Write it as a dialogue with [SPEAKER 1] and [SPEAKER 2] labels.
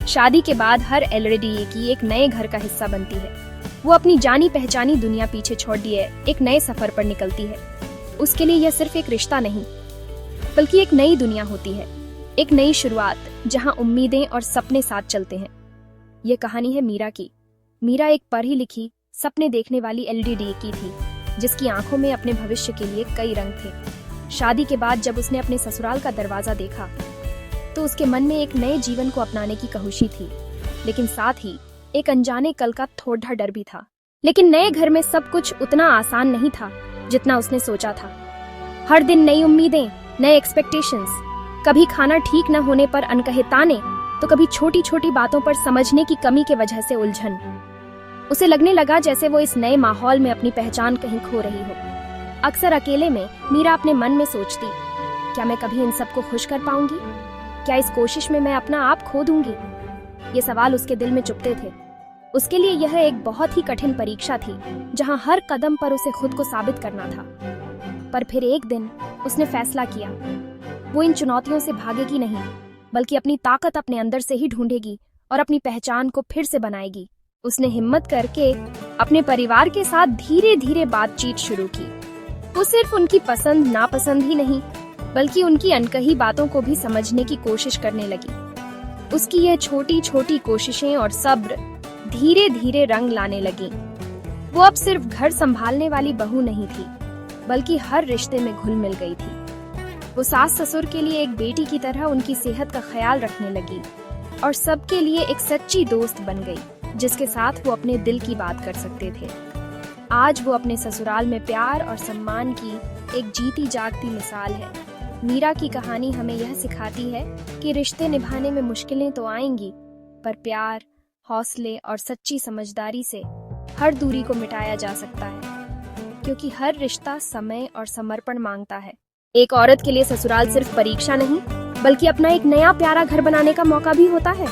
[SPEAKER 1] शादी के बाद हर एलडीए की एक नए घर का हिस्सा बनती है। वो अपनी जानी पहचानी दुनिया पीछे छोड़ दिए एक नए सफर पर निकलती है। उसके लिए यह सिर्फ एक रिश्ता नहीं, बल्कि एक नई दुनिया होती है, एक नई शुरुआत जहां उम्मीदें और सपने साथ चलते हैं। ये कहानी है मीरा की। मीरा एक पढ़ी लिखी, सपने देखने वाली एलडीए की थी, जिसकी आंखों में अपने भविष्य के लिए कई रंग थे। शादी के बाद जब उसने अपने ससुराल का दरवाजा देखा तो उसके मन में एक नए जीवन को अपनाने की कहुशी थी, लेकिन साथ ही एक अनजाने कल का थोड़ा डर भी था। लेकिन नए घर में सब कुछ उतना आसान नहीं था जितना उसने सोचा था। हर दिन नई उम्मीदें, नए एक्सपेक्टेशंस, कभी खाना ठीक न होने पर अनकहे ताने, तो कभी छोटी छोटी बातों पर समझने की कमी के वजह से उलझन। उसे लगने लगा जैसे वो इस नए माहौल में अपनी पहचान कहीं खो रही हो। अक्सर अकेले में मीरा अपने मन में सोचती, क्या मैं कभी इन सबको खुश कर पाऊंगी? क्या इस कोशिश में मैं अपना आप खो दूंगी? ये सवाल उसके दिल में चुभते थे। उसके लिए यह एक बहुत ही कठिन परीक्षा थी, जहां हर कदम पर उसे खुद को साबित करना था। पर फिर एक दिन उसने फैसला किया, वो इन चुनौतियों से भागेगी नहीं, बल्कि अपनी ताकत अपने अंदर से ही ढूंढेगी और अपनी पहचान को फिर से बनाएगी। उसने हिम्मत करके अपने परिवार के साथ धीरे धीरे बातचीत शुरू की। वो सिर्फ उनकी पसंद नापसंद ही नहीं, बल्कि उनकी अनकही बातों को भी समझने की कोशिश करने लगी। उसकी ये छोटी छोटी कोशिशें और सब्र धीरे धीरे रंग लाने लगी। वो अब सिर्फ घर संभालने वाली बहू नहीं थी, बल्कि हर रिश्ते में घुल मिल गई थी। वो सास ससुर के लिए एक बेटी की तरह उनकी सेहत का ख्याल रखने लगी और सबके लिए एक सच्ची दोस्त बन गई, जिसके साथ वो अपने दिल की बात कर सकते थे। आज वो अपने ससुराल में प्यार और सम्मान की एक जीती जागती मिसाल है। मीरा की कहानी हमें यह सिखाती है कि रिश्ते निभाने में मुश्किलें तो आएंगी, पर प्यार, हौसले और सच्ची समझदारी से हर दूरी को मिटाया जा सकता है, क्योंकि हर रिश्ता समय और समर्पण मांगता है। एक औरत के लिए ससुराल सिर्फ परीक्षा नहीं, बल्कि अपना एक नया प्यारा घर बनाने का मौका भी होता है।